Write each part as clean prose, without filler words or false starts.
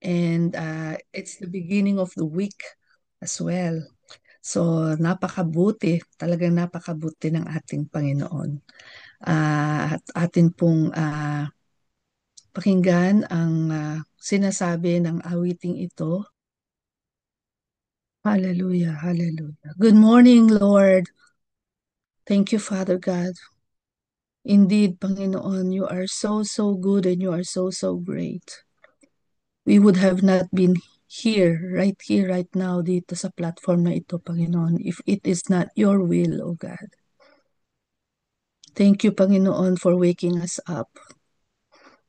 and it's the beginning of the week as well. So talagang napakabuti ng ating Panginoon. At atin pong pakinggan ang sinasabi ng awiting ito. Hallelujah, hallelujah. Good morning, Lord. Thank you, Father God. Indeed, Panginoon, you are so, so good and you are so, so great. We would have not been here, right now, dito sa platform na ito, Panginoon, if it is not your will, O God. Thank you, Panginoon, for waking us up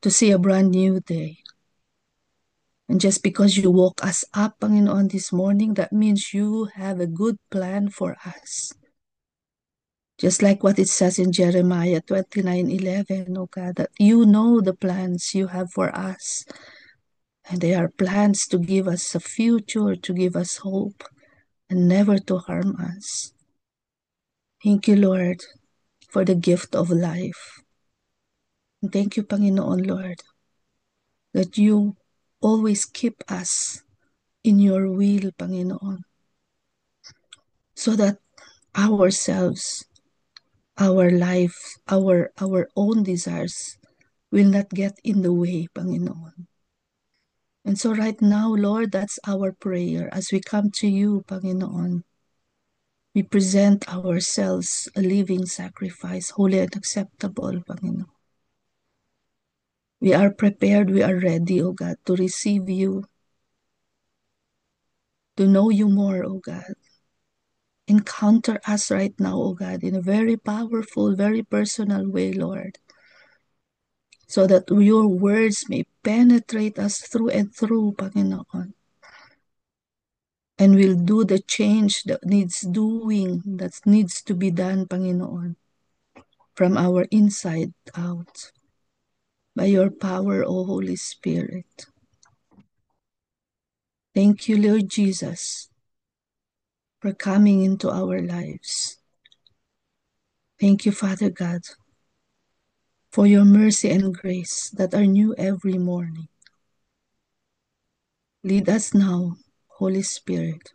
to see a brand new day. And just because you woke us up, Panginoon, this morning, that means you have a good plan for us. Just like what it says in Jeremiah 29:11, oh God, that you know the plans you have for us. And they are plans to give us a future, to give us hope, and never to harm us. Thank you, Lord, for the gift of life. And thank you, Panginoon, Lord, that you always keep us in your will, Panginoon, so that ourselves, our life, our own desires will not get in the way, Panginoon. And so right now, Lord, that's our prayer as we come to you, Panginoon. We present ourselves a living sacrifice, holy and acceptable, Panginoon. We are prepared, we are ready, O God, to receive you, to know you more, O God. Encounter us right now, O God, in a very powerful, very personal way, Lord, so that your words may penetrate us through and through, Panginoon, and will do the change that needs doing, that needs to be done, Panginoon, from our inside out, by your power, O Holy Spirit. Thank you, Lord Jesus, for coming into our lives. Thank you, Father God, for your mercy and grace that are new every morning. Lead us now, Holy Spirit,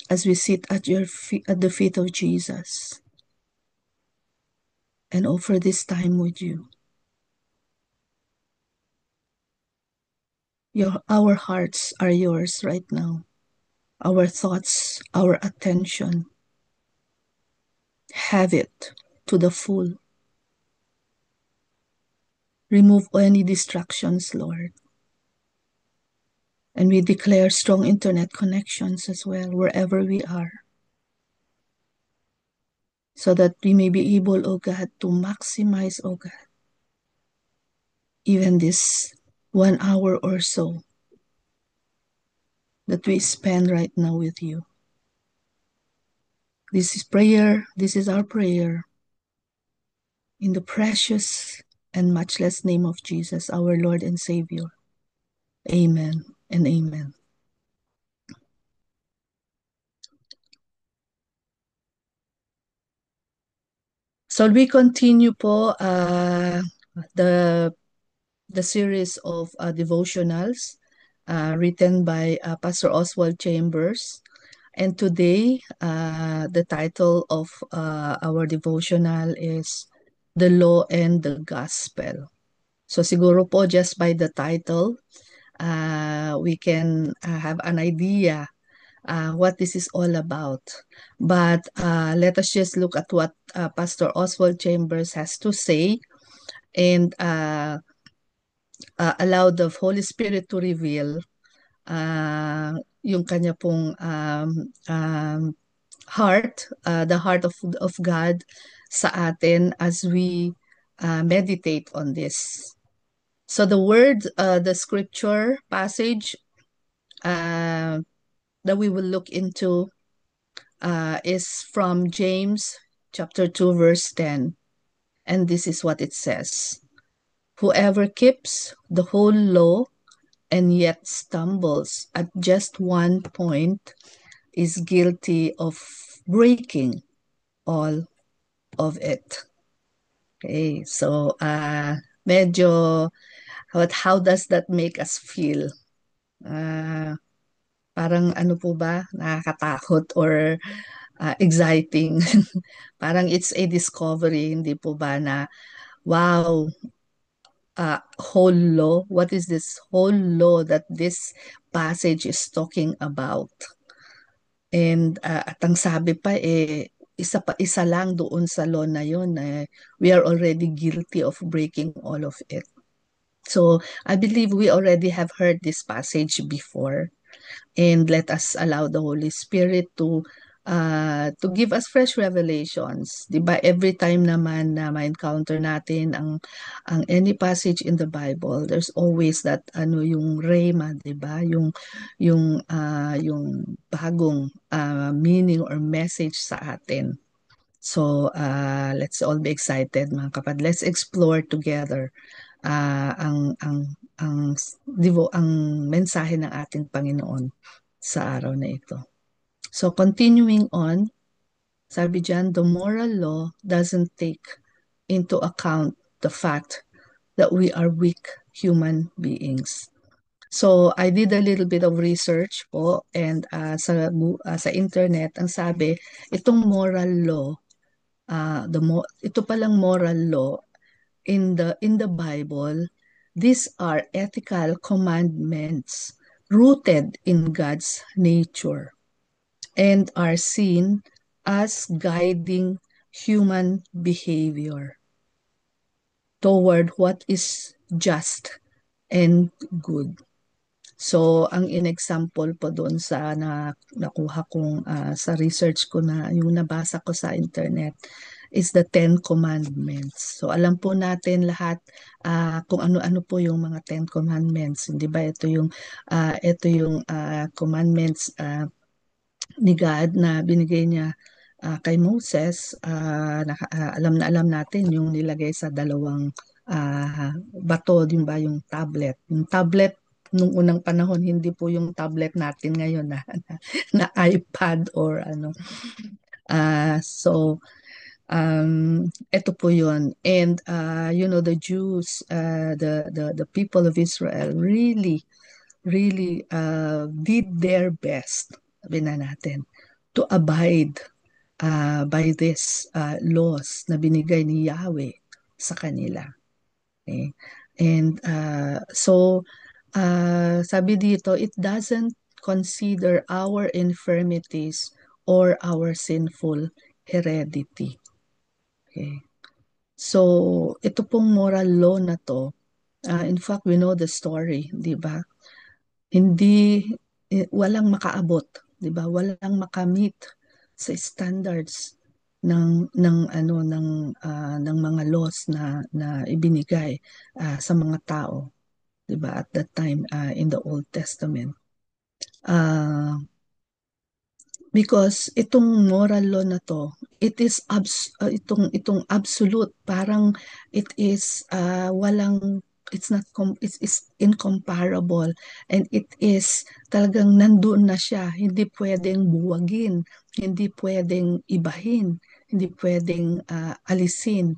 as we sit at your feet, at the feet of Jesus, and offer this time with you. Our hearts are yours right now. Our thoughts, our attention, have it to the full. Remove any distractions, Lord. And we declare strong internet connections as well, wherever we are, so that we may be able, oh God, to maximize, oh God, even this 1 hour or so that we spend right now with you. This is prayer. This is our prayer. In the precious and matchless name of Jesus, our Lord and Savior. Amen and amen. So we continue po the series of devotionals written by Pastor Oswald Chambers. And today, the title of our devotional is The Law and the Gospel. So siguro po just by the title, we can have an idea what this is all about. But let us just look at what Pastor Oswald Chambers has to say, and allow the Holy Spirit to reveal yung kanya pong heart, the heart of God sa atin as we meditate on this. So the word, the scripture passage that we will look into is from James chapter 2 verse 10. And this is what it says. Whoever keeps the whole law and yet stumbles at just one point is guilty of breaking all of it. Okay, so medyo How does that make us feel? Ah, parang ano po ba, nakakatakot or exciting? Parang it's a discovery, hindi po ba na, wow, whole law? What is this whole law that this passage is talking about? And at ang sabi pa isa lang doon sa law na yun, we are already guilty of breaking all of it. So I believe we already have heard this passage before, and let us allow the Holy Spirit to give us fresh revelations. 'Di ba? Every time naman na ma-encounter natin ang any passage in the Bible, there's always that yung rhema, 'di ba? Yung bagong meaning or message sa atin. So let's all be excited, mga kapatid. Let's explore together ang mensahe ng ating Panginoon sa araw na ito. So continuing on, sabi diyan, the moral law doesn't take into account the fact that we are weak human beings. So I did a little bit of research po, and sa internet ang sabi, itong moral law, ito palang moral law in the Bible, these are ethical commandments rooted in God's nature and are seen as guiding human behavior toward what is just and good. So, ang in-example po doon sa nakuha kong sa research ko na yung nabasa ko sa internet is the Ten Commandments. So, alam po natin lahat kung ano-ano po yung mga Ten Commandments. Hindi ba ito yung commandments ni God na binigay niya kay Moses. Alam na alam natin yung nilagay sa dalawang bato, din ba yung tablet. Yung tablet nung unang panahon, hindi po yung tablet natin ngayon na iPad or ano. Ito po yun. And the Jews, the people of Israel really did their best, sabi na natin, to abide by these laws na binigay ni Yahweh sa kanila. Okay? And sabi dito, it doesn't consider our infirmities or our sinful heredity. Okay? So, ito pong moral law na to, in fact, we know the story, di ba? Walang makaabot, 'di ba? Walang makamit sa standards ng mga laws na ibinigay sa mga tao, 'di ba? At that time in the Old Testament. Because itong moral law na to, it is itong absolute, parang it is it's not it's incomparable, and it is talagang nandoon na siya, hindi pwedeng buwagin, hindi pwedeng ibahin, hindi pwedeng alisin.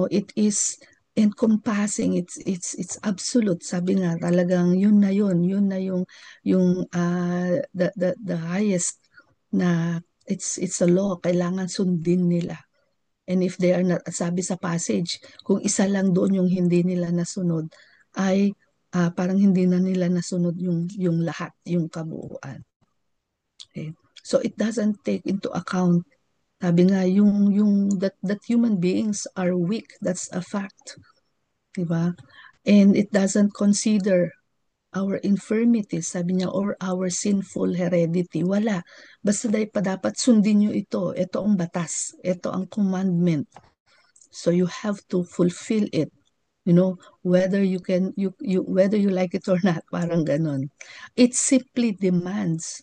It is encompassing, it's absolute. Sabi nga talagang yun na yung the highest na it's a law, kailangan sundin nila. And if they are not, sabi sa passage, kung isa lang doon yung hindi nila nasunod, ay parang hindi na nila nasunod yung lahat, yung kabuuan. Okay? So it doesn't take into account, sabi nga, that human beings are weak, that's a fact. Diba? And it doesn't consider our infirmities, sabi niya, or our sinful heredity. Wala. Basta dapat sundin nyo ito. Ito ang batas. Ito ang commandment. So you have to fulfill it. Whether whether you like it or not, parang ganon. It simply demands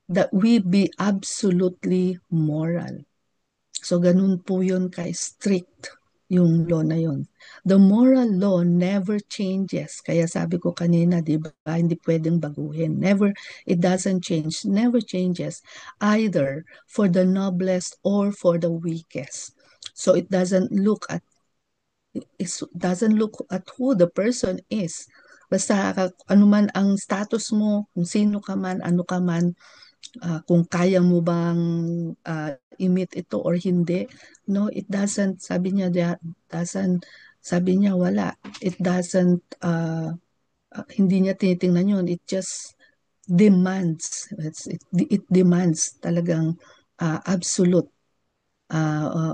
that we be absolutely moral. So ganun po yun ka-strict yung law na yun. The moral law never changes. Kaya sabi ko kanina, di ba, hindi pwedeng baguhin. Never, it doesn't change. Never changes either for the noblest or for the weakest. So it doesn't look at doesn't look at who the person is. Basta ano man ang status mo, kung sino ka man, ano ka man, kung kaya mo bang i-meet ito or hindi. No, it doesn't, sabi niya wala. It doesn't, hindi niya tinitingnan yun. It just demands, it demands talagang absolute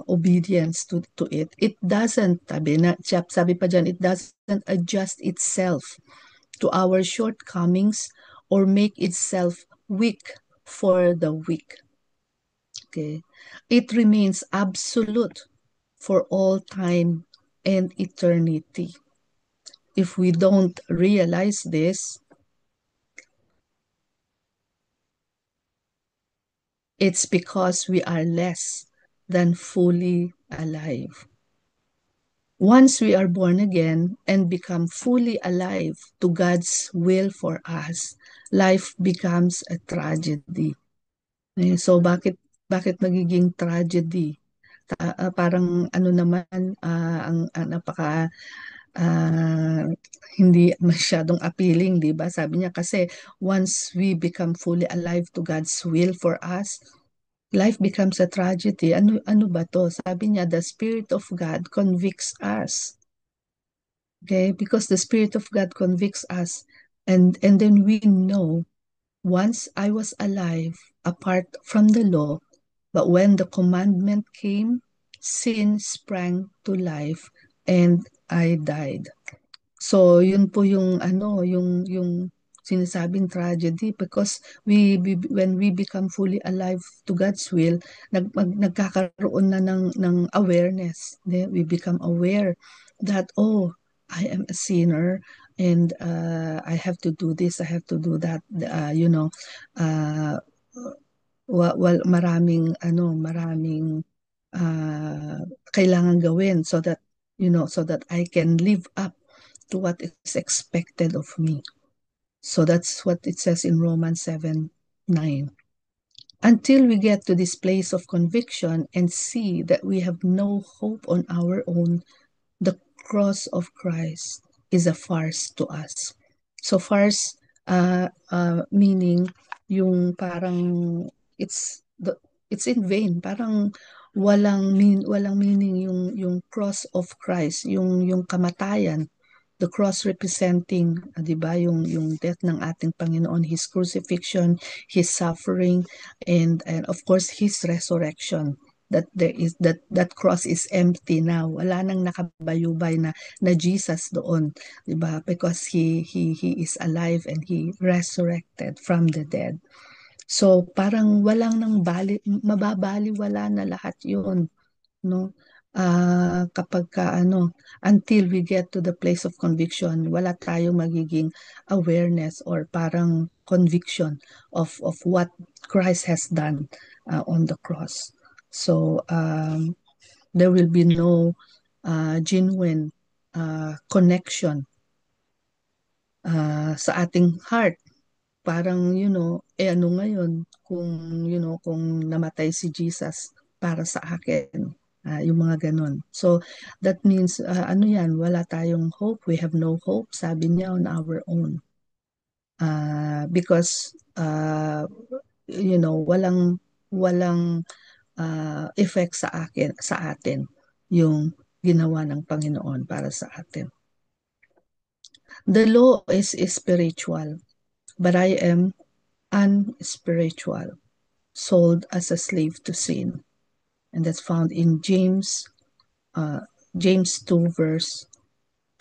obedience to it. It doesn't, sabi pa dyan, it doesn't adjust itself to our shortcomings or make itself weak for the weak. Okay. It remains absolute for all time and eternity. If we don't realize this, it's because we are less than fully alive. Once we are born again and become fully alive to God's will for us, life becomes a tragedy. So bakit magiging tragedy? Parang ano naman ang napaka hindi masyadong appealing, 'di ba? Sabi niya kasi once we become fully alive to God's will for us, life becomes a tragedy. Ano ba 'to? Sabi niya the Spirit of God convicts us. Okay? Because the Spirit of God convicts us, and then we know once I was alive apart from the law, but when the commandment came, sin sprang to life and I died. So yun po yung yung sinasabing tragedy because when we become fully alive to God's will, nagkakaroon na ng awareness. We become aware that I am a sinner and I have to do this, I have to do that, uh, maraming uh, kailangan gawin so that I can live up to what is expected of me. So that's what it says in Romans 7:9. Until we get to this place of conviction and see that we have no hope on our own, the cross of Christ is a farce to us. So farce meaning yung parang it's the it's in vain, parang walang meaning yung cross of Christ, yung kamatayan, the cross representing, 'di ba, yung death ng ating Panginoon, his crucifixion, his suffering, and of course his resurrection. That there is that cross is empty now. Wala nang nakabayubay na Jesus doon, 'di ba? Because he is alive and he resurrected from the dead. So parang walang nang mababaliwala na lahat 'yun, no? Kapag until we get to the place of conviction, wala tayong magiging awareness or parang conviction of what Christ has done on the cross. So there will be no genuine connection sa ating heart. Parang ano ngayon kung namatay si Jesus para sa akin, yung mga ganun. So that means ano yan, wala tayong hope, we have no hope, sabi niya, on our own. Because walang effect sa atin yung ginawa ng Panginoon para sa atin. The law is spiritual, but I am unspiritual, sold as a slave to sin. And that's found in James 2 verse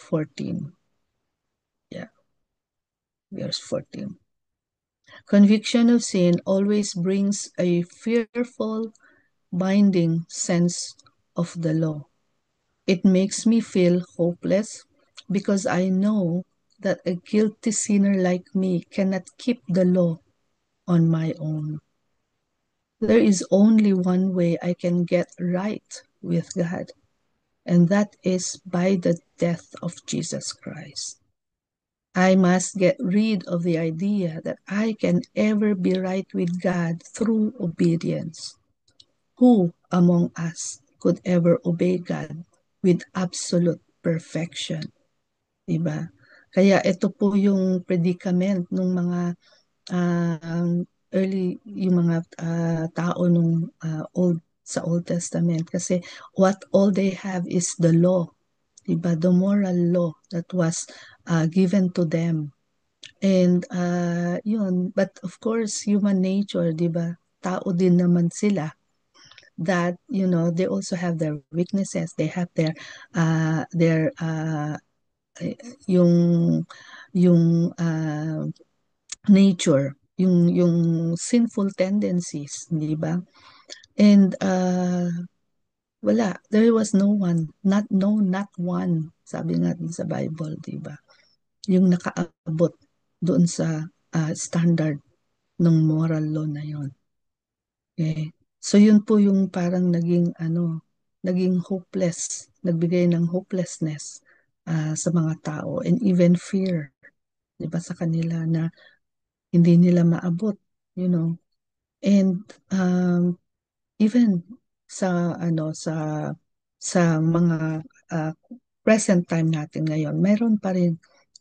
14. Yeah, verse 14. Conviction of sin always brings a fearful, binding sense of the law. It makes me feel hopeless because I know that a guilty sinner like me cannot keep the law on my own. There is only one way I can get right with God, and that is by the death of Jesus Christ. I must get rid of the idea that I can ever be right with God through obedience. Who among us could ever obey God with absolute perfection, diba? Kaya ito po yung predicament ng mga early, yung mga tao nung sa Old Testament, kasi what all they have is the law, diba? The moral law that was given to them. And yun, but of course, human nature, diba? Tao din naman sila, that they also have their weaknesses, they have their yung nature, yung sinful tendencies, di ba? And wala, there was no one, not one, sabi nga din sa Bible, di ba? Yung nakaabot doon sa standard ng moral law na yon. Okay. So yun po yung parang naging hopeless, nagbigay ng hopelessness sa mga tao, and even fear, 'di ba, sa kanila, na hindi nila maabot, you know. And even sa mga uh, present time natin ngayon,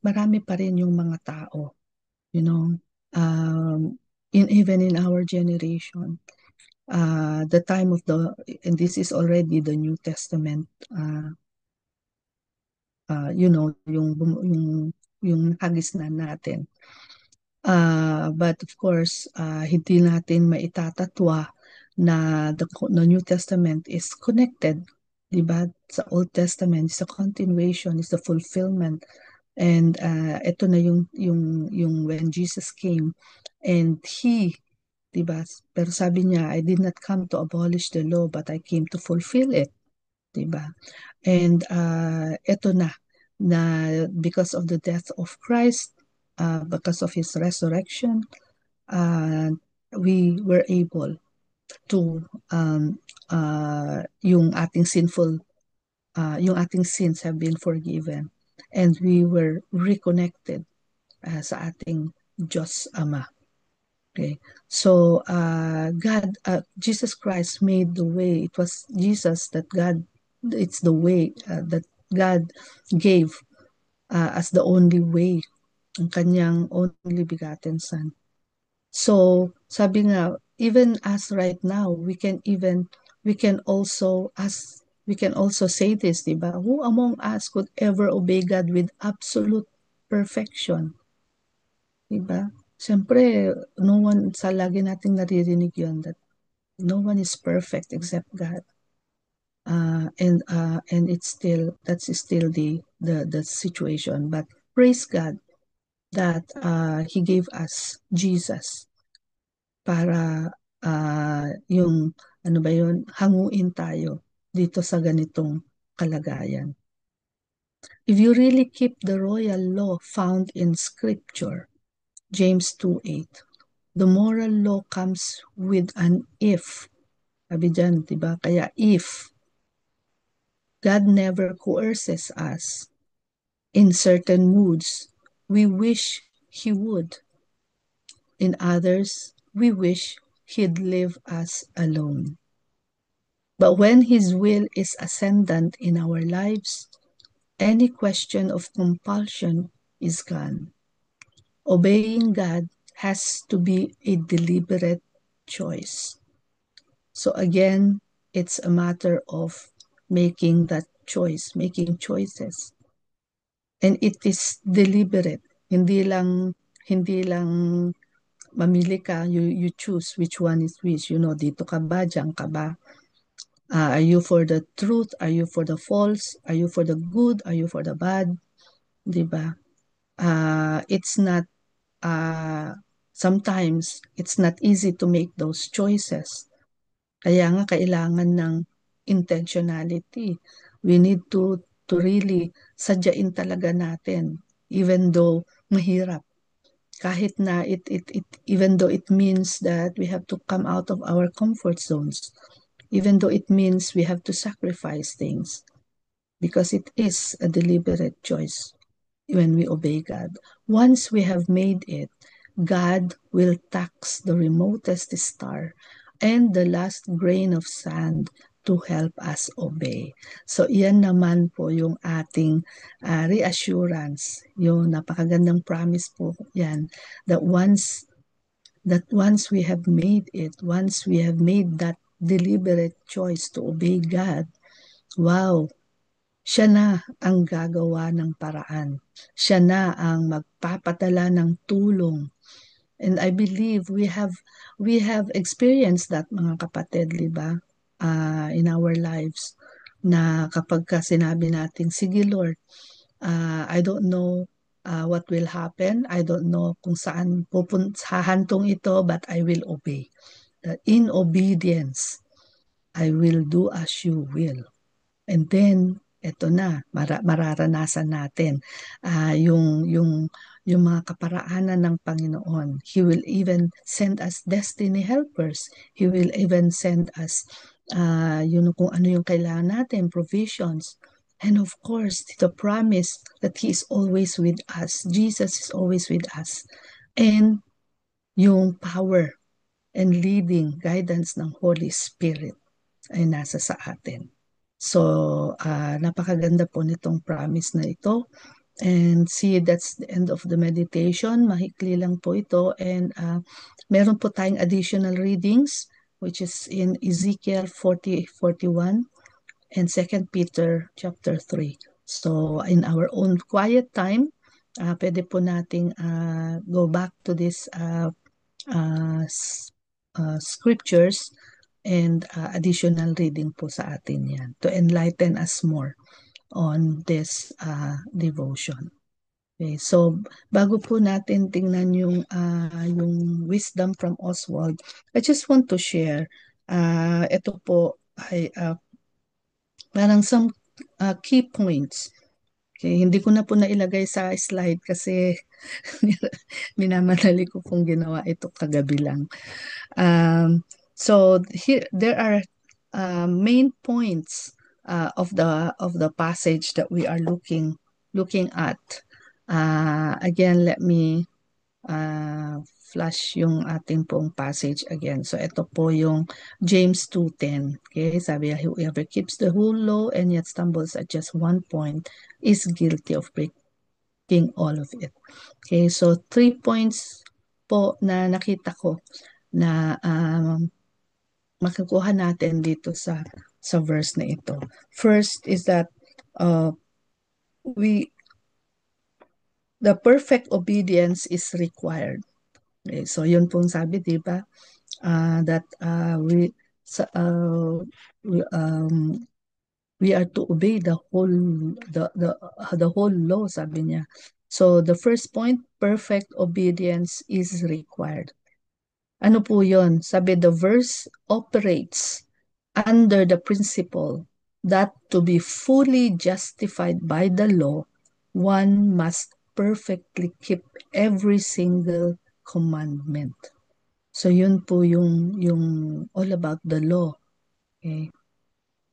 marami pa rin yung mga tao, you know, um, even in our generation, the time of and this is already the New Testament, yung nakagisnan natin. But of course, hindi natin maitatatwa na the New Testament is connected, di ba? Sa Old Testament, it's a continuation, it's a fulfillment. And ito na yung when Jesus came, and he, di ba? Pero sabi niya, I did not come to abolish the law, but I came to fulfill it, di ba? And ito na because of the death of Christ, because of his resurrection, uh, we were able to yung ating sins have been forgiven, and we were reconnected sa ating Diyos Ama. Okay. So Jesus Christ made the way. It was Jesus it's the way that God gave as the only way, ang kanyang only begotten Son. So sabi nga, even as right now, we can also say this, diba? Who among us could ever obey God with absolute perfection? Diba? Siyempre, no one, sa lagi nating naririnig yun, that no one is perfect except God. And that's still the situation. But praise God that He gave us Jesus para yung hanguin tayo dito sa ganitong kalagayan. If you really keep the royal law found in Scripture, James 2:8, the moral law comes with an if. Sabi dyan, diba? Kaya if God never coerces us in certain moods, we wish He would. In others, we wish He'd leave us alone. But when His will is ascendant in our lives, any question of compulsion is gone. Obeying God has to be a deliberate choice. So again, it's a matter of making that choice, making choices. And it is deliberate. Hindi lang mamili ka, you choose which one is which. Dito ka ba, diyan ka ba? Are you for the truth? Are you for the false? Are you for the good? Are you for the bad? Diba? It's not, sometimes, it's not easy to make those choices. Kaya nga, kailangan ng intentionality. We need to really sadyain talaga natin, even though mahirap. Kahit na even though it means that we have to come out of our comfort zones, even though it means we have to sacrifice things, because it is a deliberate choice when we obey God. Once we have made it, God will tax the remotest star and the last grain of sand to help us obey. So iyan naman po yung ating reassurance, yung napakagandang promise po yan, that once we have made it, once we have made that deliberate choice to obey God, wow, siya na ang gagawa ng paraan. Siya na ang magpapadala ng tulong. And I believe we have experienced that, mga kapatid, di ba? In our lives, na kapag ka sinabi natin, sige Lord, I don't know what will happen. I don't know kung saan hahantong ito, but I will obey. That in obedience, I will do as you will. And then, eto na, mararanasan natin yung mga kaparaanan ng Panginoon. He will even send us destiny helpers. He will even send us kung ano yung kailangan natin, provisions. And of course, the promise that He is always with us. Jesus is always with us. And yung power and leading guidance ng Holy Spirit ay nasa sa atin. So, napakaganda po nitong promise na ito. And see, that's the end of the meditation. Mahikli lang po ito. And meron po tayong additional readings, which is in Ezekiel 40:41 and 2 Peter chapter 3. So, in our own quiet time, pwede po nating go back to this scriptures and additional reading po sa atin yan to enlighten us more on this devotion. Okay, so bago po natin tingnan yung wisdom from Oswald, I just want to share, ito po ay parang some key points. Okay, hindi ko na po nailagay sa slide kasi minamadali ko pong ginawa ito kagabi lang. So here there are main points of the passage that we are looking at. Again, let me flash yung ating pong passage again. So ito po yung James 2:10. Okay, sabi, whoever keeps the whole law and yet stumbles at just one point is guilty of breaking all of it. Okay, so 3 points po na nakita ko na makukuha natin dito sa verse na ito. First is that the perfect obedience is required. Okay, so yun pong sabi, di ba? That we are to obey the whole law, sabi niya. So the first point, perfect obedience is required. Ano po yun? Sabi, the verse operates under the principle that to be fully justified by the law, one must perfectly keep every single commandment. So yun po yung all about the law. Okay.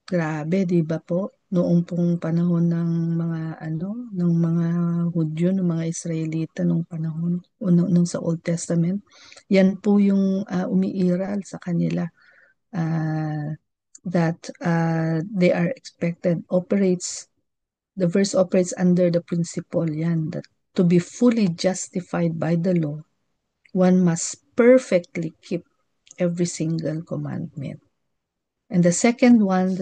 Grabe, di ba po? Noong pong panahon ng ng mga Hudyo, ng mga Israelita nung panahon, nung sa Old Testament, yan po yung umiiral sa kanila, that they are expected, the verse operates under the principle yan, that to be fully justified by the law, one must perfectly keep every single commandment. And the second point,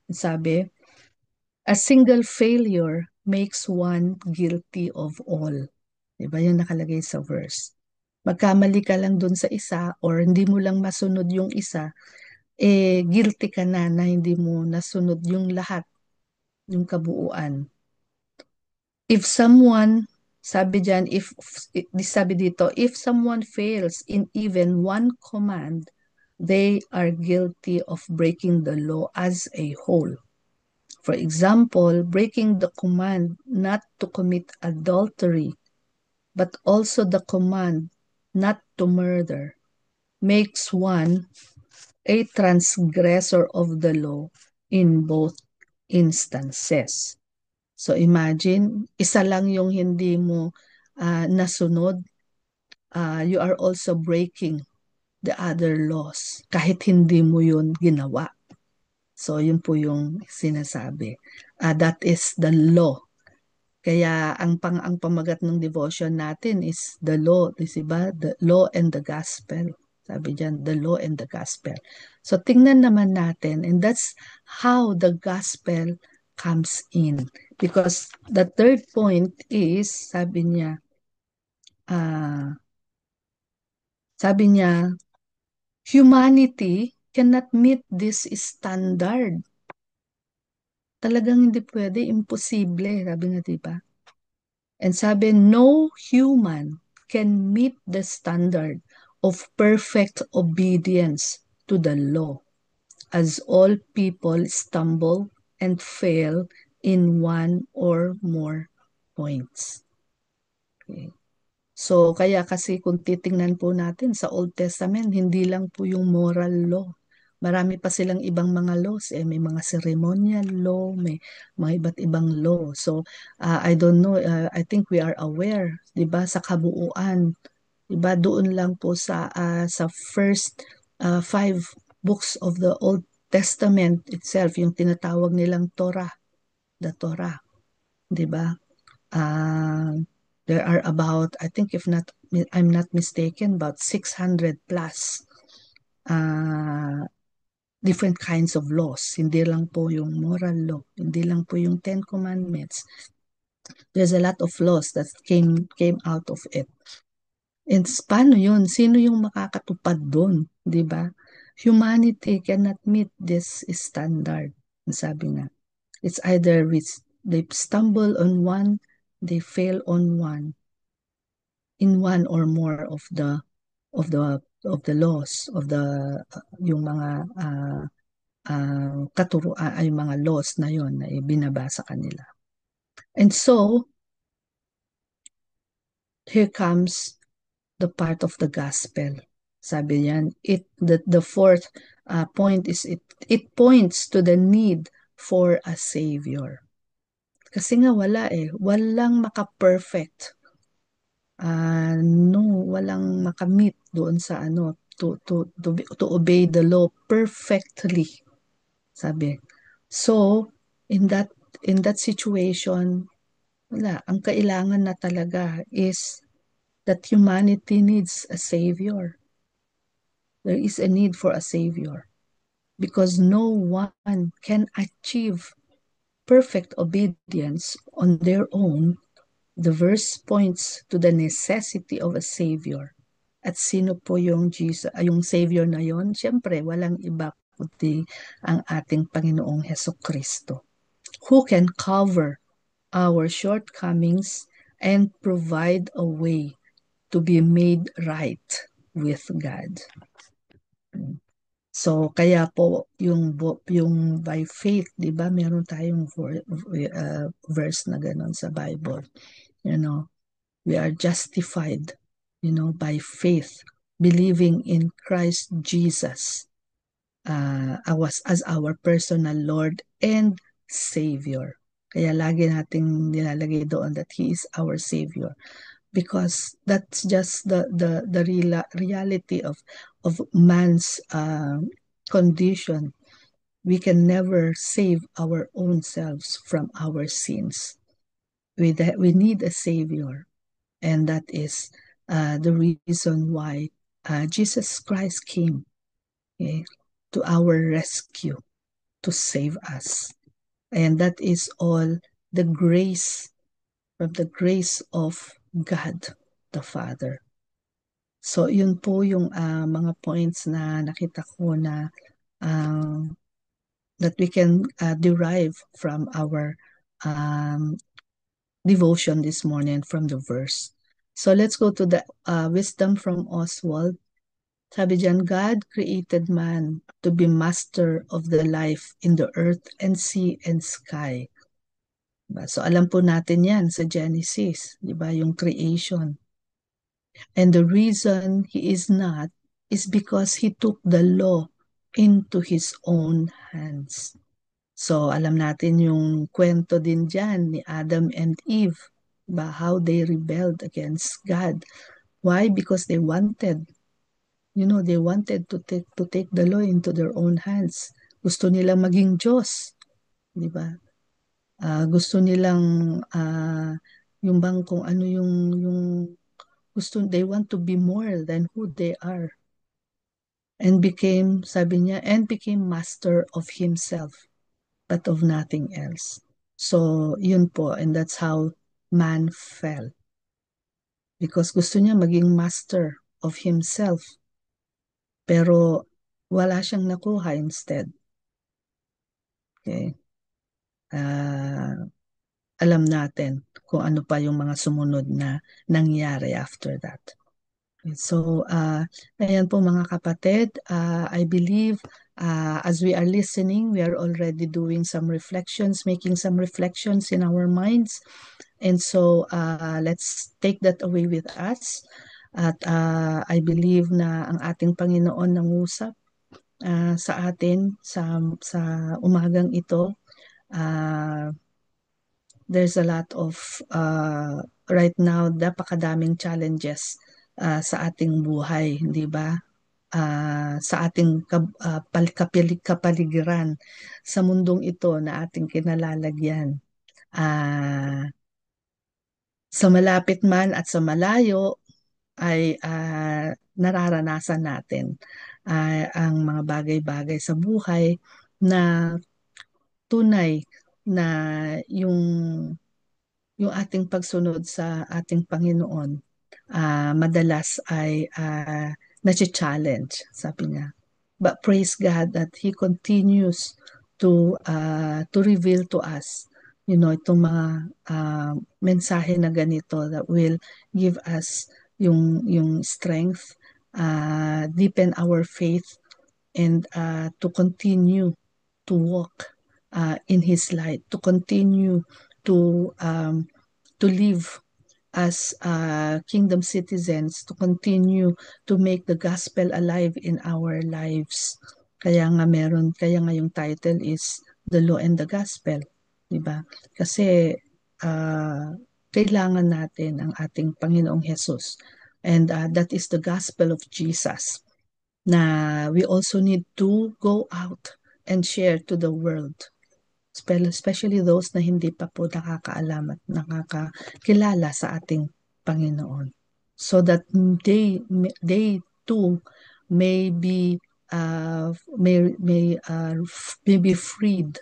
sabi, a single failure makes one guilty of all. Diba yung nakalagay sa verse? Magkamali ka lang dun sa isa or hindi mo lang masunod yung isa, guilty ka na hindi mo nasunod yung lahat, yung kabuuan. If someone, sabi dito, if someone fails in even one command, they are guilty of breaking the law as a whole. For example, breaking the command not to commit adultery, but also the command not to murder, makes one a transgressor of the law in both instances. So imagine, isa lang yung hindi mo nasunod, you are also breaking the other laws kahit hindi mo yun ginawa. So, yun po yung sinasabi. That is the law. Kaya ang pamagat ng devotion natin is the law, di ba? The law and the gospel. Sabi diyan, the law and the gospel. So tingnan naman natin, and that's how the gospel comes in. Because the third point is, uh, sabi niya, humanity cannot meet this standard. Talagang hindi pwede, imposible, sabi nga, di ba? And sabi, no human can meet the standard of perfect obedience to the law, as all people stumble and fail in one or more points. Okay. So, kaya kasi kung titingnan po natin sa Old Testament, hindi lang po yung moral law. Marami pa silang ibang mga laws. May mga ceremonial law, may mga iba't ibang law. So, I don't know, I think we are aware, di ba, sa kabuuan. Di ba, doon lang po sa first five books of the Old Testament itself, yung tinatawag nilang Torah, the Torah. Di ba? Uh, there are about, I think if not, I'm not mistaken, about 600 plus different kinds of laws. Hindi lang po yung moral law, hindi lang po yung Ten Commandments. There's a lot of laws that came out of it. And paano yun? Sino yung makakatupad doon? Di ba? Humanity cannot meet this standard. Sabi nga. It's either they stumble on one, they fail on one, in one or more of the laws of the yung mga katuruan ay mga laws na yon na binabasa kanila. And so here comes the part of the gospel. Sabi niyan, the fourth point is it points to the need for a savior. Kasi nga walang maka-perfect. No, walang makamit doon sa to obey the law perfectly. Sabi. So, in that situation, wala, ang kailangan na talaga is that humanity needs a savior. There is a need for a savior because no one can achieve perfect obedience on their own. The verse points to the necessity of a savior. At sino po yung Jesus, yung savior na yon? Siyempre, walang iba kundi ang ating Panginoong Hesukristo, who can cover our shortcomings and provide a way to be made right with God. So kaya po yung by faith, 'di ba? Meron tayong verse na ganun sa Bible. We are justified, by faith, believing in Christ Jesus as our personal Lord and Savior. Kaya lagi nating nilalagay doon that He is our Savior. Because that's just the reality of man's condition. We can never save our own selves from our sins. We need a Savior, and that is the reason why Jesus Christ came, okay, to our rescue, to save us. And that is all the grace, from the grace of God the Father. So yun po yung mga points na nakita ko na that we can derive from our devotion this morning from the verse. So let's go to the wisdom from Oswald. Sabi diyan, God created man to be master of the life in the earth and sea and sky. So alam po natin yan sa Genesis, di ba, yung creation. And the reason he is not is because he took the law into his own hands. So alam natin yung kwento din dyan ni Adam and Eve, ba, how they rebelled against God. Why? Because they wanted They wanted to take the law into their own hands. Gusto nilang maging Diyos, di ba? Gusto nilang yung bang kung ano yung gusto, they want to be more than who they are. And became, sabi niya, and became master of himself, but of nothing else. So, yun po, and that's how man fell. Because gusto niya maging master of himself, pero wala siyang nakuha instead. Okay? Ah, alam natin kung ano pa yung mga sumunod na nangyari after that. So, ayan po mga kapatid, I believe as we are listening, we are already doing some reflections, making some reflections in our minds. And so, let's take that away with us. At I believe na ang ating Panginoon nangusap sa atin sa umagang ito. There's a lot of, right now, napakadaming challenges sa ating buhay, di ba? Sa ating kapaligiran, sa mundong ito na ating kinalalagyan. Sa malapit man at sa malayo ay nararanasan natin ang mga bagay-bagay sa buhay na tunay na yung yung ating pagsunod sa ating Panginoon madalas ay na-challenge, sabi niya. But praise God that He continues to reveal to us, itong mga mensahe na ganito that will give us yung strength, deepen our faith, and to continue to walk in His light, to continue to live as kingdom citizens, to continue to make the gospel alive in our lives. Kaya nga yung title is The Law and the Gospel, di ba? Kasi kailangan natin ang ating Panginoong Jesus. And that is the gospel of Jesus, na we also need to go out and share to the world, especially those na hindi pa po nakakaalam at nakakakilala sa ating Panginoon, so that they too may be may be freed,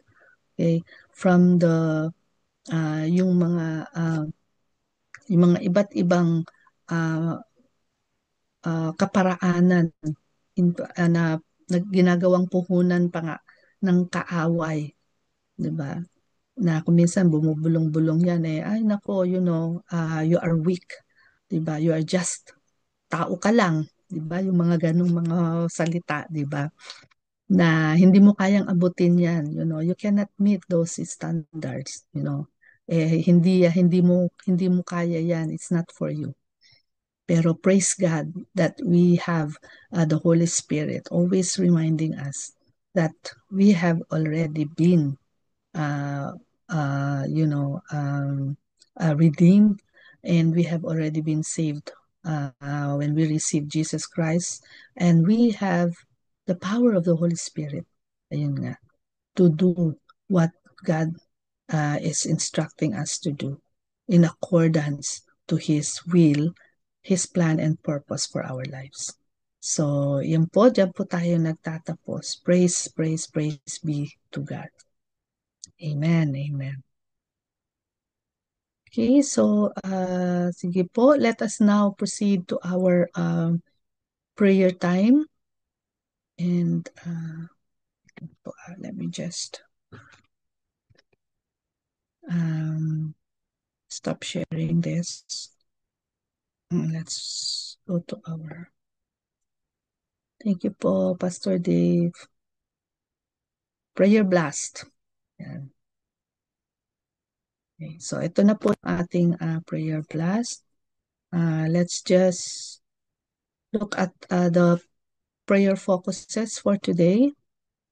okay, from the yung mga iba't ibang kaparaanan na ginagawang puhunan pa nga ng kaaway, 'di ba? Na kung minsan bumubulong-bulong yan ay nako, you are weak, 'di ba? You are just tao ka lang, 'di ba? Yung mga ganung mga salita, 'di ba? Na hindi mo kayang abutin yan, you cannot meet those standards, hindi mo kaya yan, it's not for you. Pero praise God that we have the Holy Spirit always reminding us that we have already been uh, redeemed, and we have already been saved when we receive Jesus Christ, and we have the power of the Holy Spirit, ayun nga, to do what God is instructing us to do in accordance to His will, His plan and purpose for our lives. So, yun po, dyan po tayo nagtatapos. Praise, praise, praise be to God. Amen, amen. Okay, so sige po, let us now proceed to our prayer time. And let me just stop sharing this. Let's go to our... Thank you po, Pastor Dave. Prayer blast. Yan. Okay, so ito na po ang ating prayer blast. Let's just look at the prayer focuses for today.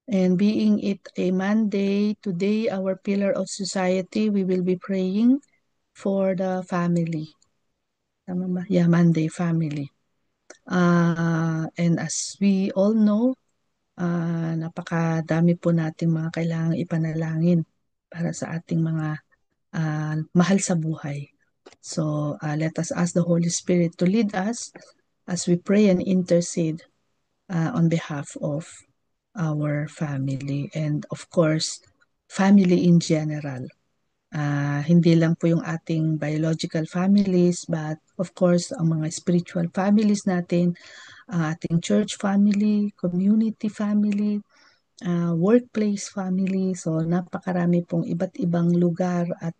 And being it a Monday, today our pillar of society, we will be praying for the family. Tama ba? Yeah, Monday, family. And as we all know, napakadami po nating mga kailangang ipanalangin para sa ating mga mahal sa buhay. So let us ask the Holy Spirit to lead us as we pray and intercede on behalf of our family and of course, family in general. Hindi lang po yung ating biological families but of course, ang mga spiritual families natin, ang ating church family, community family, workplace family. So napakarami pong iba't ibang lugar at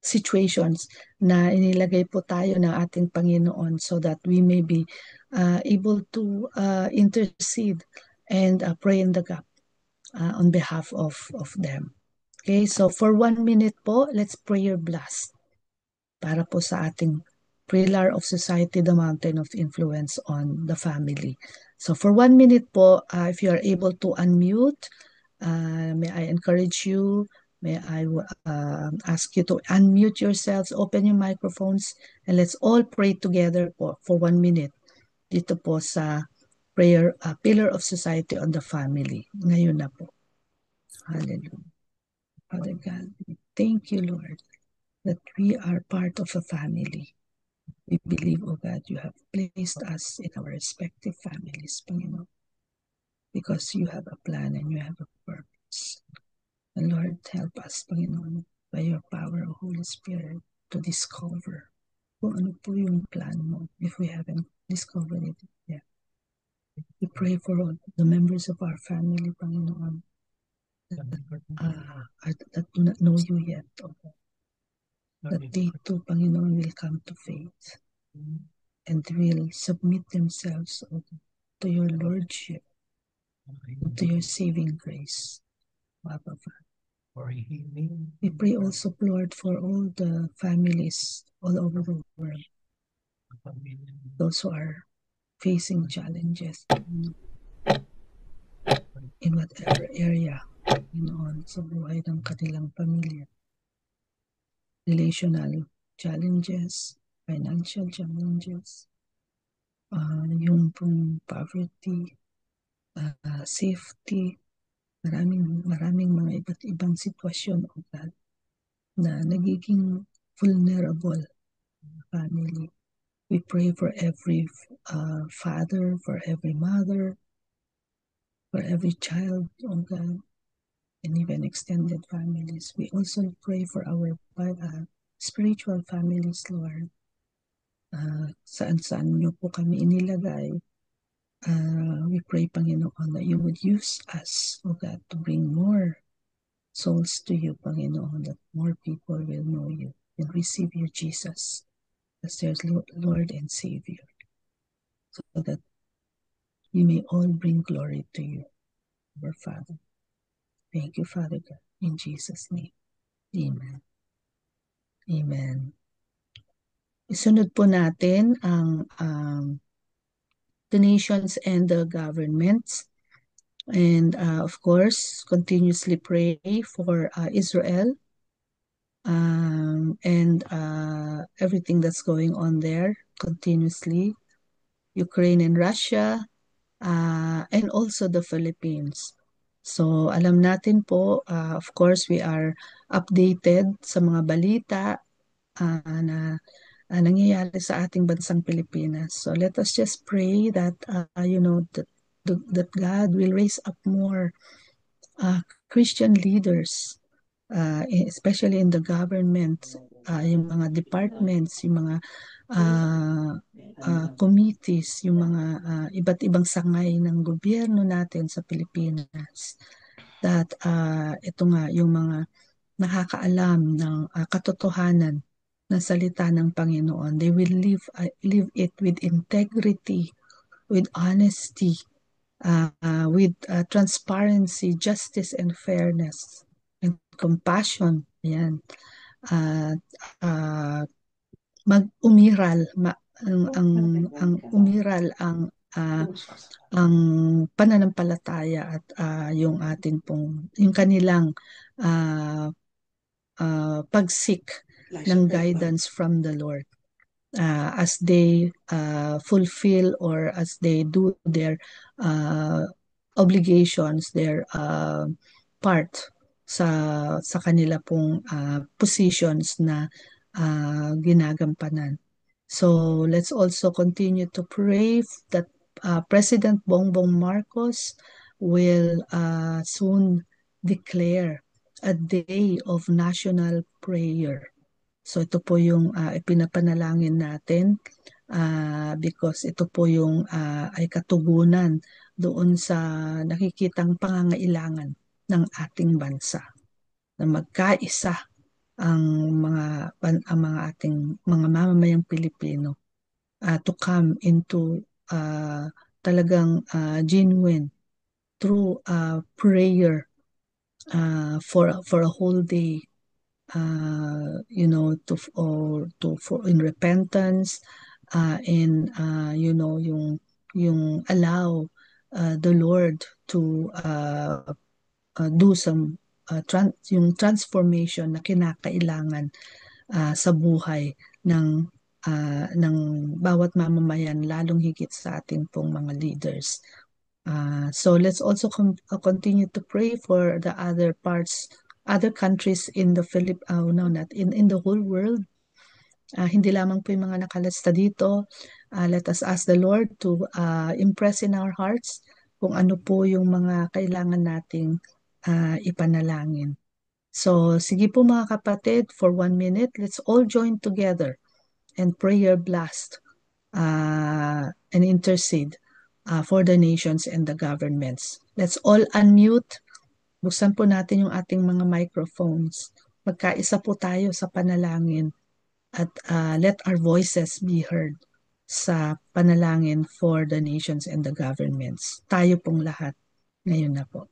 situations na inilagay po tayo ng ating Panginoon so that we may be able to intercede and pray in the gap on behalf of them. Okay, so for 1 minute po, let's pray your blast para po sa ating Pillar of Society, the Mountain of Influence on the Family. So for 1 minute po, if you are able to unmute, may I encourage you, may I ask you to unmute yourselves, open your microphones, and let's all pray together po for 1 minute dito po sa Pillar of Society on the Family. Ngayon na po. Hallelujah. Father God, thank you, Lord, that we are part of a family. We believe, oh God, you have placed us in our respective families, Panginoon, because you have a plan and you have a purpose. And Lord, help us, Panginoon, by your power, O Holy Spirit, to discover kung ano po yung plan mo if we haven't discovered it yet. We pray for all the members of our family, Panginoon, that do not know you yet, oh God. That they too, Panginoon, will come to faith and will submit themselves to your Lordship, to your saving grace, Abba Father. We pray also, Lord, for all the families all over the world, those who are facing challenges in whatever area, sa buhay ng kanilang pamilya. Relational challenges, financial challenges, yung pong poverty, safety, maraming mga iba't ibang sitwasyon o God na nagiging vulnerable family. We pray for every father, for every mother, for every child, oh God, and even extended families. We also pray for our spiritual families, Lord. Saan-saan niyo po kami inilagay. We pray, Panginoon, that you would use us, oh God, to bring more souls to you, Panginoon, that more people will know you and receive you, Jesus, as their Lord and Savior, so that we may all bring glory to you, our Father. Thank you, Father God, in Jesus' name. Amen. Amen. Isunod po natin ang the nations and the governments. And of course, continuously pray for Israel and everything that's going on there continuously. Ukraine and Russia, and also the Philippines. So alam natin po, of course, we are updated sa mga balita na nangyayari sa ating bansang Pilipinas. So let us just pray that, that God will raise up more Christian leaders, especially in the government, yung mga departments, yung mga committees, yung mga iba't ibang sangay ng gobyerno natin sa Pilipinas. That ito nga, yung mga nakakaalam ng katotohanan ng salita ng Panginoon, they will live it with integrity, with honesty, with transparency, justice, and fairness, and compassion. Ayan. Mag-umiral, ang umiral ang pananampalataya at yung atin pong yung kanilang pagsik ng guidance from the Lord as they fulfill or as they do their obligations, their part sa kanila pong positions na ginagampanan. So let's also continue to pray that President Bongbong Marcos will soon declare a day of national prayer. So ito po yung ipinapanalangin natin because ito po yung ay katugunan doon sa nakikitang pangangailangan ng ating bansa na magkaisa ang mga ating mga mamamayang Pilipino to come into talagang genuine through prayer for a whole day, in repentance, and yung allow the Lord to do some yung transformation na kinakailangan sa buhay ng bawat mamamayan, lalong higit sa ating pong mga leaders. So let's also continue to pray for the other countries in the in the whole world. Hindi lamang po yung mga nakalasta dito. Let us ask the Lord to impress in our hearts kung ano po yung mga kailangan nating ipanalangin. So sige po mga kapatid, for 1 minute, let's all join together and prayer blast and intercede for the nations and the governments. Let's all unmute. Buksan po natin yung ating mga microphones. Magkaisa po tayo sa panalangin at let our voices be heard sa panalangin for the nations and the governments. Tayo pong lahat. Ngayon na po.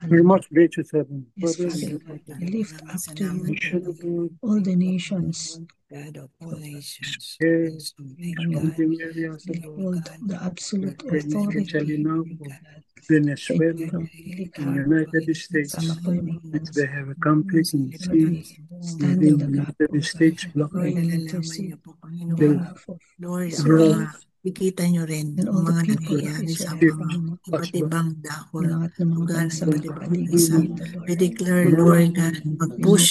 Very much gracious Heaven. Yes, Father God, I lift up to you all the nations. God of all nations. Yes, God, behold the absolute authority Venezuela from and United States, which they have accomplished in stand in the gap United States block pray and intercede on behalf of Lord, Israel ikita nyo rin and all ang the mga people of nangyayari sa Israel, mga Panginoon. iba't ibang dahol. Lahat ng mga bansang Iba't ibang nakapaligid bansa. dito, Lord. We declare, Lord God, mag-push,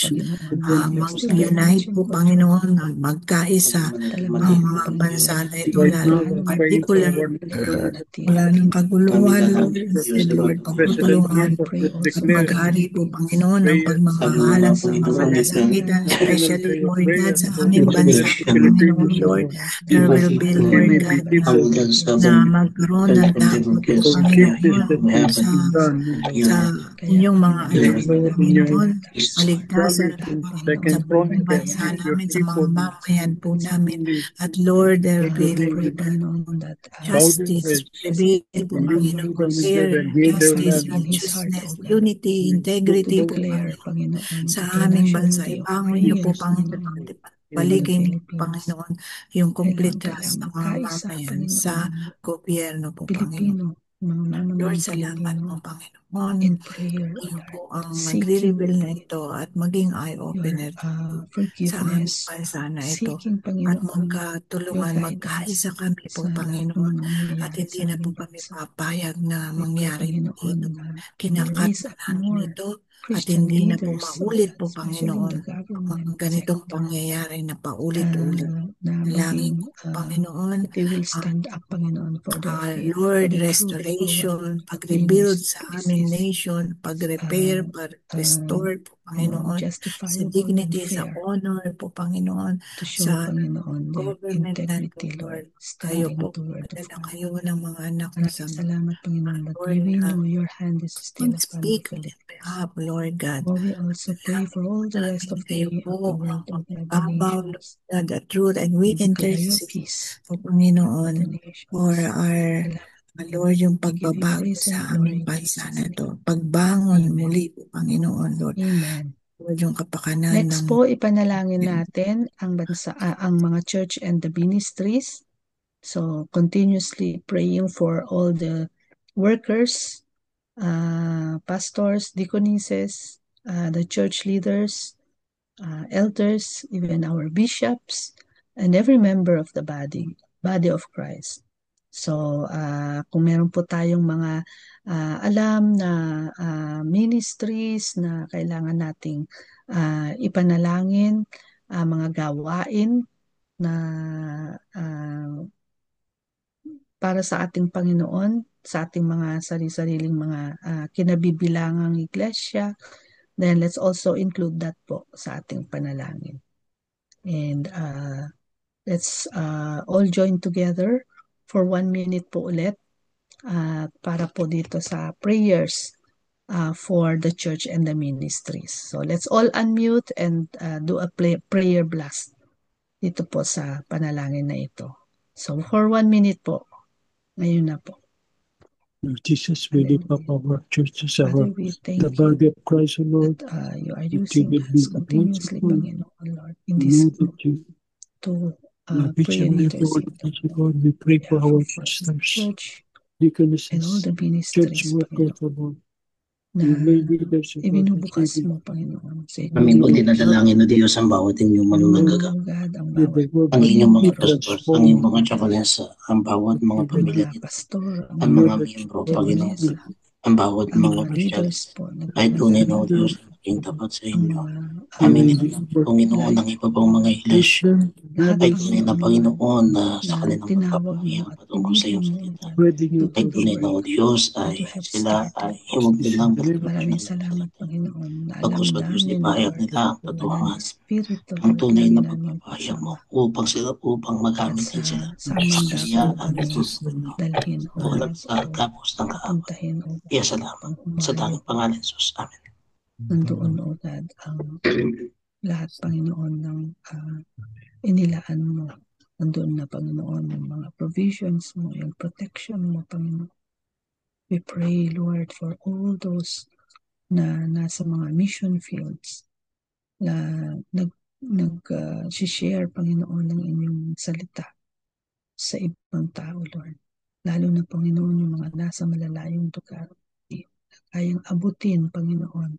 mag-unite po, Panginoon, magkaisa ang mga bansa na ito, lalo particular wala ng kaguluhan, Lord, instead, Lord, pagtutulungan at maghari po, Panginoon, ang pagmamahalan sa mga nasakitan, especially, Lord God, sa aming bansa, Panginoon, Lord, there will be, Lord God, na magkaroon ng takot, Panginoon, sa inyong mga anak, Panginoon, maligtasan sa buong bansa namin, sa mga mamayan po namin. At Lord, there will be justice, prevail po, Panginoon, fair, justice, righteousness, unity, integrity po, Panginoon, sa aming bansa. Ibangon niyo po, Panginoon, baligay niyo, Panginoon, yung complete trust ng mga mamayan sa gobyerno po, Panginoon. Lord, salamat po, Panginoon. In prayer, Iyo po ang nagre-reveal na ito at maging eye-opener sa aming bansa na ito. At magkatulungan, magkaisa kami po, Panginoon. At hindi na po kami papayag na mangyari ito. Kinakat na namin ito. At hindi na po maulit po, Panginoon, ang ganitong pangyayari na paulit-ulit. Nalangin ko, Panginoon, they will stand up, Panginoon, for their faith, Lord, restoration, pag-rebuild sa aming nation, pag-repair, pag-restore po, Panginoon, sa dignity, sa honor po, Panginoon, sa government natin, Lord. Kayo po, dala kayo ng mga anak mo sa salamat, Panginoon, that Lord, we know your hand is still upon the speak on behalf, Lord God. Lord, we also pray for all the rest of the world, of the nations. The truth, and we intercede po, Panginoon, for our Lord, yung pagbabago sa aming bansa na ito. Pagbangon muli po, Panginoon, Lord. Amen. Lord, yung kapakanan Next po, ipanalangin natin ang bansa, ang mga church and the ministries. So, continuously praying for all the workers, pastors, deaconesses, the church leaders, elders, even our bishops, and every member of the body of Christ. So, kung meron po tayong mga alam na ministries na kailangan nating ipanalangin, mga gawain na para sa ating Panginoon, sa ating mga sarili-sariling mga kinabibilangang iglesia, then let's also include that po sa ating panalangin. And let's all join together for 1 minute po ulit para po dito sa prayers for the church and the ministries. So let's all unmute and do a prayer blast dito po sa panalangin na ito. So for 1 minute po, ngayon na po. Lord Jesus, we lift up our churches, Father, we thank the body of Christ, O Lord. that you are that using you will be us continuously, merciful. Panginoon, Lord, in this Know group that you to love each pray and and every one intercede of us, O Lord. We pray for our the pastors, church deaconesses, and all the church ministries, workers, Panginoon, O Lord. na You may lead us, O Lord. ibinubukas mo, Panginoon, sa Amin po inyong dinadalangin na Diyos ang bawat inyong manunagaga. God, ang With the bawat word Ang inyong mga be pastors, ang inyong mga transformed. chaplains, ang bawat mga pamilya mga nila, pastor, ang Know mga that miyembro, you are Panginoon, chaplains, ang bawat ang mga mga leaders opisyalis, po, ay tunay na nagpapasalamat Diyos po, na maging tapat sa ang inyo. mga Amin Amen. din, Panginoon, ang iba pang mga iglesia, lahat, ay tunay na Panginoon na sa na kanilang tinawag pagpapahayag mo at patungkol sa iyong pinili mo, salita. Spreading your Ay to tunay na work o Diyos that ay you have sila started. ay huwag nilang Maraming buksan ng salamat, salita. Panginoon, na alam Pagkus o Diyos, namin, ipahayag Lord, nila ang na katotohanan. Espiritu, Ang Lord, tunay lagi na namin pagpapahayag mo kasama. upang At magamit din sa sila samang sa dako, kaya at Panginoon, patutunan dalhin, O tulad God, sa tapos ng kaaway. papuntahin, O God, Iya salamat sa tanging pangalan ni Jesus. Amen. nandoon, O God, ang lahat, Panginoon, ng inilaan mo. Nandoon na, Panginoon, yung mga provisions mo, yung protection mo, Panginoon. We pray, Lord, for all those na nasa mga mission fields na share, Panginoon, ng inyong salita sa ibang tao, Lord. Lalo na, Panginoon, yung mga nasa malalayong lugar. Kayang abutin, Panginoon,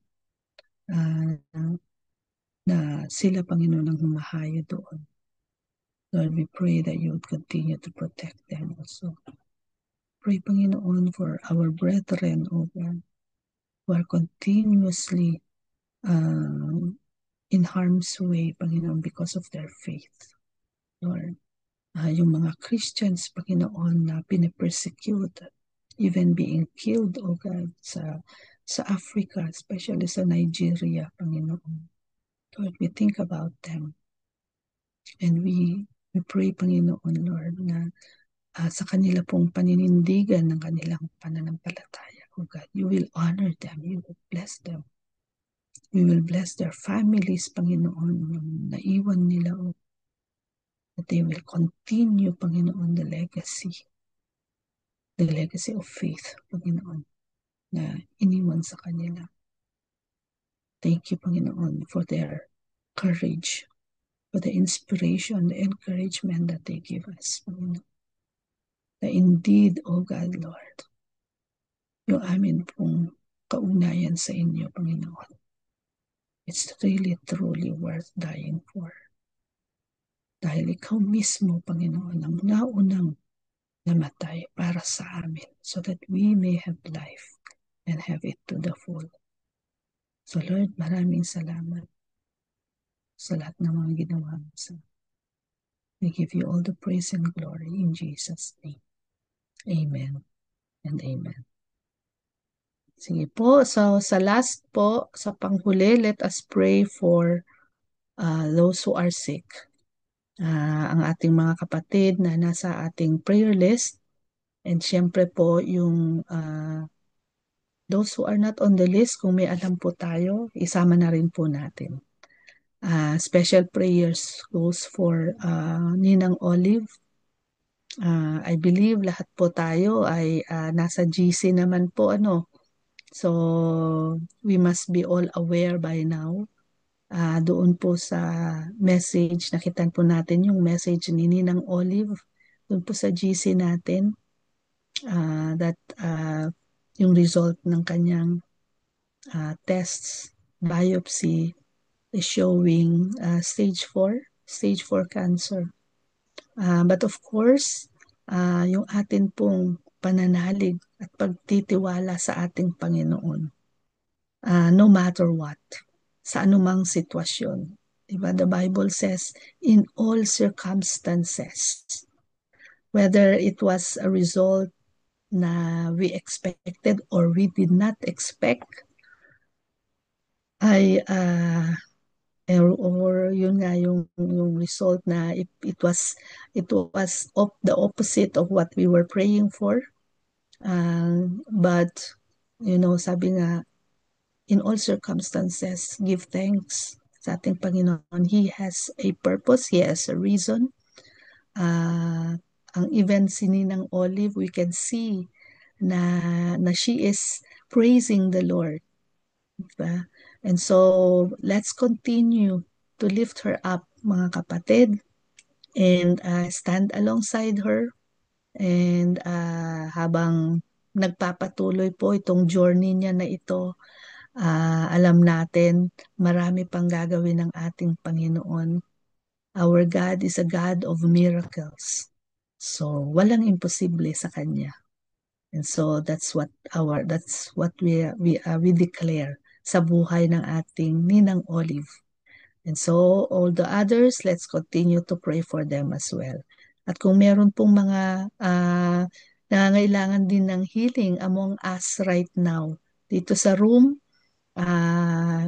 na sila, Panginoon, ang humahaya doon. Lord, we pray that you would continue to protect them also. Pray, Panginoon, for our brethren, O God, who are continuously in harm's way, Panginoon, because of their faith. Lord, yung mga Christians, Panginoon, na pinapersecute, even being killed, O God, sa Africa, especially sa Nigeria, Panginoon. Lord, we think about them. And we pray, Panginoon, Lord, na sa kanila pong paninindigan ng kanilang pananampalataya, O God, you will honor them, you will bless them. You will bless their families, Panginoon, yung naiwan nila, O that they will continue, Panginoon, the legacy of faith, Panginoon, na iniwan sa kanila. Thank you, Panginoon, for their courage, for the inspiration, the encouragement that they give us, Panginoon. That indeed, O God, Lord, yung amin pong kaugnayan sa inyo, Panginoon, it's really, truly worth dying for. Dahil ikaw mismo, Panginoon, ang naunang namatay para sa amin so that we may have life and have it to the full. So Lord, maraming salamat sa lahat ng mga ginawa mo sa amin. We give you all the praise and glory in Jesus' name. Amen and amen. Sige po, so sa last po, sa panghuli, let us pray for those who are sick. Ang ating mga kapatid na nasa ating prayer list, and syempre po yung those who are not on the list, kung may alam po tayo, isama na rin po natin. Special prayers goes for Ninang Olive. I believe lahat po tayo ay nasa GC naman po, ano. So, we must be all aware by now. Doon po sa message, nakitan po natin yung message ni Ninang Olive. Doon po sa GC natin, that yung result ng kanyang tests, biopsy, is showing stage 4 cancer. But of course, yung atin pong pananalig at pagtitiwala sa ating Panginoon, no matter what, sa anumang sitwasyon. Diba? The Bible says, in all circumstances, whether it was a result na we expected or we did not expect, ay or yun nga yung result na it was the opposite of what we were praying for, but sabi nga, in all circumstances give thanks sa ating Panginoon. He has a purpose, He has a reason. Ang event si Ninang Olive, we can see na she is praising the Lord, diba? And so let's continue to lift her up, mga kapatid, and stand alongside her. And habang nagpapatuloy po itong journey niya na ito, alam natin marami pang gagawin ng ating Panginoon. Our God is a God of miracles. So walang imposible sa Kanya. And so that's what we declare sa buhay ng ating Ninang Olive. And so all the others, let's continue to pray for them as well. At kung meron pong mga nangangailangan din ng healing among us right now dito sa room,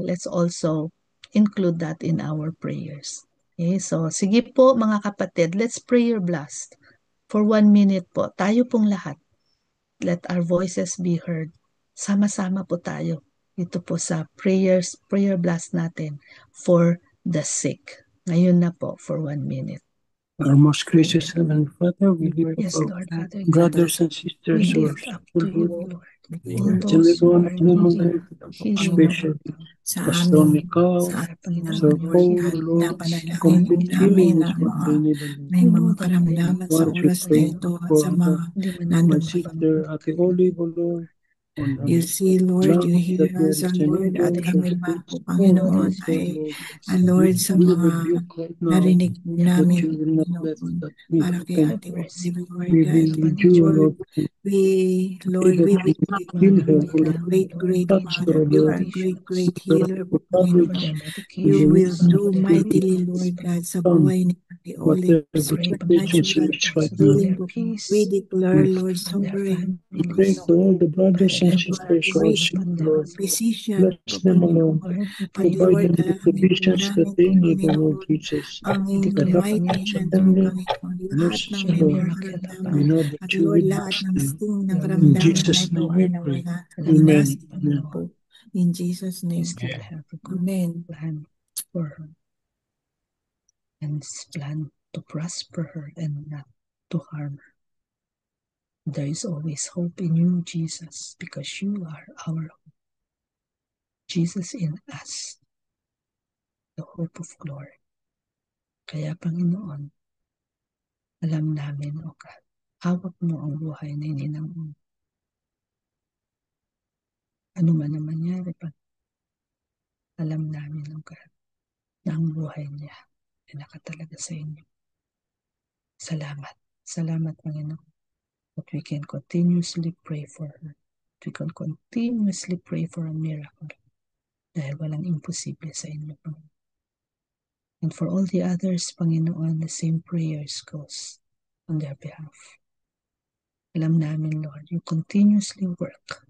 let's also include that in our prayers. Okay, so sige po mga kapatid, let's pray your blast for 1 minute po. Tayo pong lahat. Let our voices be heard. Sama-sama po tayo dito po sa prayer blast natin for the sick. Ngayon na po for 1 minute. Our most gracious Heavenly Father, we lift Yes, up Lord, Father brothers God, and sisters we who are lift up to you, Lord, all and those we who want are to needing healing, especially sa Pastor amin, Nicole, sa atin Pastor naman, Paul, Lord, Lord, napanalangin complete namin healing is ang what mga they need. may mga karamdaman sa Lord, we oras na pray ito at for sa mga my nandun. sister Ate Olive, Lord, on You see, Lord, you lungs hear that there us, is our an Lord, at kami ba po, Panginoon, ay, Lord, sa we mga rebuke right now narinig po that namin, you will not let Panginoon, that be para kay happen. Ate Olive, Lord We God, believe you, Lord, Lord, we that believe you you heal are her, a great touch Father. her, You Lord, are a great her healer po, coverage, Panginoon. in You the will name do of mightily, Jesus. Lord God, sa Come, buhay ni Ate Olive, whatever the supernatural situation is right healing now. po. We declare, Lord, on their sovereign, We pray families. for all the brothers and that you are a sisters who are great sick, Upon them Lord. as well. physician, Bless them alone. Lord, we Pati pray Provide Lord, them with the dalangin po visions that namin they po, need, O Lord Panginoon, Jesus. ang we iyong declare, mighty Touch hand, them, O Lord. Panginoon, lahat Nurses, ng O may Lord. mga miracle karamdaman, We upon know them. that at you Lord, will lahat ng do. sting ng Your In karamdaman miracle, Jesus' ay po name ay we pray. nawala. alam Nawala Amen. sa natin, Panginoon Amen. po. Panginoon, In Jesus' you name. still have a good Amen. plan for her, and this plan to prosper her and not to harm her. There is always hope in you, Jesus, because you are our hope. Jesus in us, the hope of glory. Kaya, Panginoon, alam namin, O God, hawak mo ang buhay ni Ninang. Ano man ang mangyari, alam namin, O God, na ang buhay niya ay nakatalaga sa inyo. Salamat. Salamat, Panginoon, that we can continuously pray for her. We can continuously pray for a miracle dahil walang imposible sa inyo, Panginoon. And for all the others, Panginoon, the same prayers goes on their behalf. Alam namin, Lord, you continuously work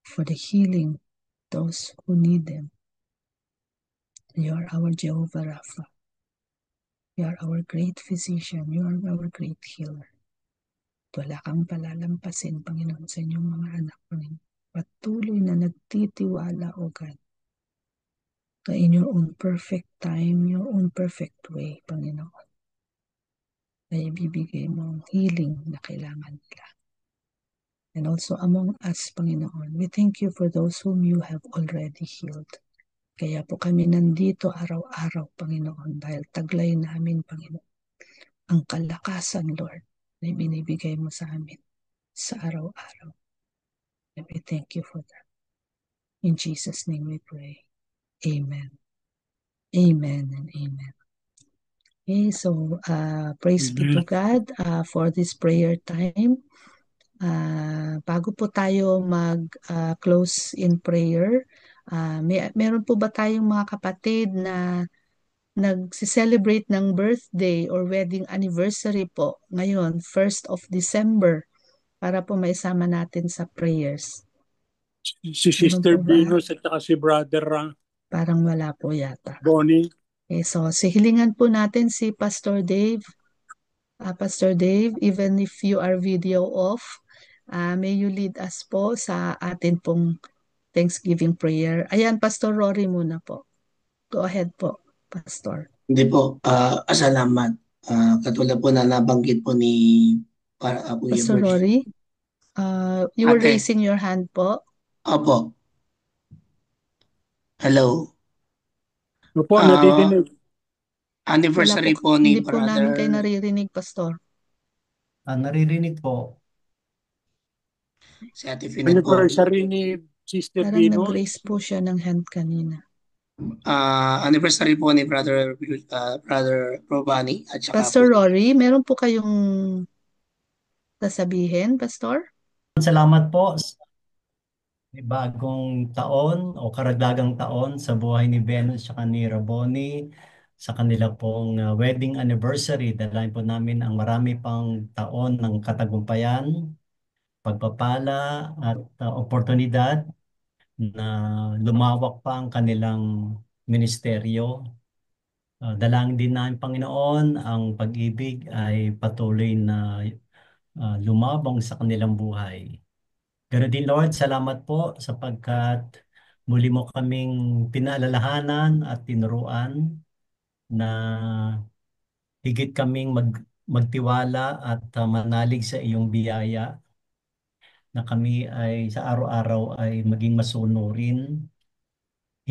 for the healing those who need them. You are our Jehovah Rapha. You are our great physician. You are our great healer. Wala kang palalampasin, Panginoon, sa inyong mga anak, Panginoon. Patuloy na nagtitiwala, O God, na in your own perfect time, your own perfect way, Panginoon, ay ibibigay mo ang healing na kailangan nila. And also among us, Panginoon, we thank you for those whom you have already healed. Kaya po kami nandito araw-araw, Panginoon, dahil taglay namin, Panginoon, ang kalakasan, Lord, na binibigay mo sa amin sa araw-araw. And we thank you for that. In Jesus' name we pray. Amen. Amen and amen. Okay, so praise be to God for this prayer time. Bago po tayo mag-close in prayer, meron po ba tayong mga kapatid na nagsi-celebrate ng birthday or wedding anniversary po ngayon, 1st of December, para po maisama natin sa prayers? Si Sister Meron po ba? Venus at saka si Brother Parang wala po yata. Bonnie. Okay, so hilingan po natin si Pastor Dave. Pastor Dave, even if you are video off, may you lead us po sa atin pong Thanksgiving prayer. Ayan, Pastor Rory muna po. Go ahead po, Pastor. Hindi po, salamat. Katulad po na nabanggit po ni Kuya Pastor Birch. Rory, you were Ate. raising your hand po. Opo. Hello. Opo, nadidinig. Anniversary Wala po ni hindi po namin kayo Brother. naririnig, Pastor. Naririnig po. Si Ate Finet po. Anniversary ni Sister Parang Venus. nag-raise po siya ng hand kanina. Anniversary po ni Brother Robani at saka Pastor po. Rory, meron po kayong sasabihin, Pastor? Salamat po sa bagong taon o karagdagang taon sa buhay ni Venus at ni Raboni sa kanila pong wedding anniversary. Dalayan po namin ang marami pang taon ng katagumpayan, pagpapala at oportunidad na lumawak pa ang kanilang ministeryo. Dalangin din namin, Panginoon, ang pag-ibig ay patuloy na lumabang sa kanilang buhay. Ganoon din, Lord, salamat po sapagkat muli mo kaming pinaalalahanan at tinuruan na higit kaming magtiwala at manalig sa iyong biyaya, na kami ay sa araw-araw ay maging masunurin,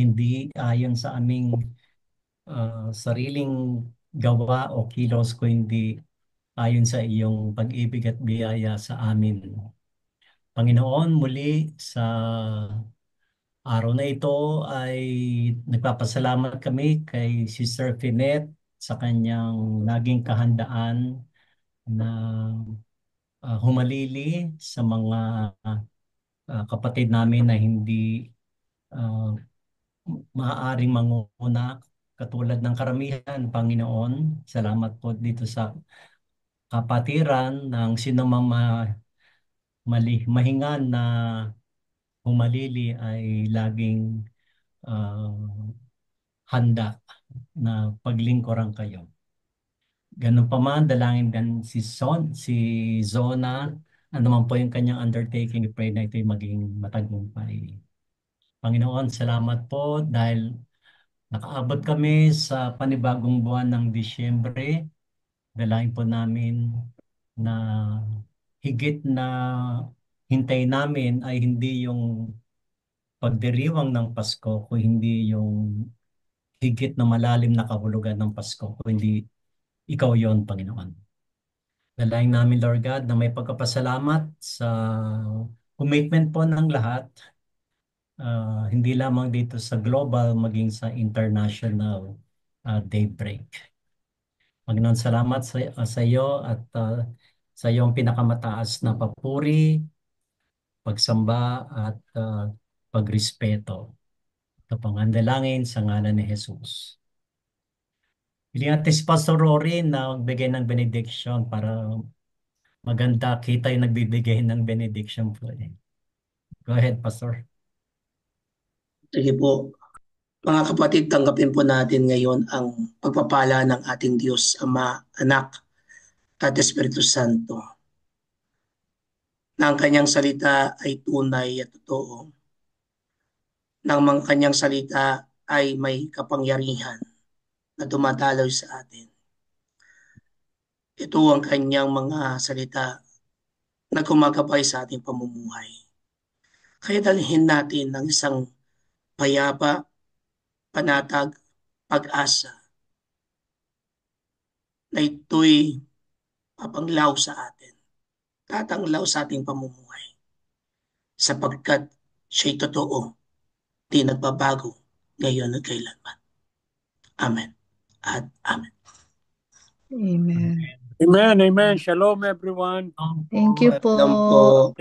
hindi ayon sa aming sariling gawa o kilos, kundi ayon sa iyong pag-ibig at biyaya sa amin. Panginoon, muli sa araw na ito ay nagpapasalamat kami kay Sister Finet sa kanyang laging kahandaan na humalili sa mga kapatid namin na hindi maaaring manguna katulad ng karamihan, Panginoon. Salamat po dito sa kapatiran ng sinumang mahingan na humalili ay laging handa na paglingkuran kayo. Ganun pa man, dalangin din si Zona, ano man po yung kanyang undertaking, pray na ito'y maging matagumpay. Panginoon, salamat po dahil nakaabot kami sa panibagong buwan ng Disyembre. Dalangin po namin na higit na hintay namin ay hindi yung pagdiriwang ng Pasko, kung hindi yung higit na malalim na kahulugan ng Pasko, kung hindi ikaw yon, Panginoon. Dalangin namin, Lord God, na may pagkapasalamat sa commitment po ng lahat, hindi lamang dito sa global, maging sa international daybreak. Panginoon, salamat sa iyo at sa iyong pinakamataas na papuri, pagsamba at pagrespeto. Ito pangandalangin sa ngalan ni Jesus. Hindi natin si Pastor Rory na magbigay ng benediction para maganda kita yung nagbibigay ng benediction po. Go ahead, Pastor. Sige po. Mga kapatid, tanggapin po natin ngayon ang pagpapala ng ating Diyos, Ama, Anak, at Espiritu Santo. Na ang kanyang salita ay tunay at totoo. Na ang kanyang salita ay may kapangyarihan na dumadaloy sa atin. Ito ang kanyang mga salita na gumagabay sa ating pamumuhay. Kaya dalhin natin ng isang payapa, panatag, pag-asa na ito'y papanglaw sa atin, tatanglaw sa ating pamumuhay, sapagkat siya'y totoo, di nagbabago ngayon at kailanman. Amen at amen. Amen. Amen, amen. Shalom, everyone. Thank you po. Shalom po.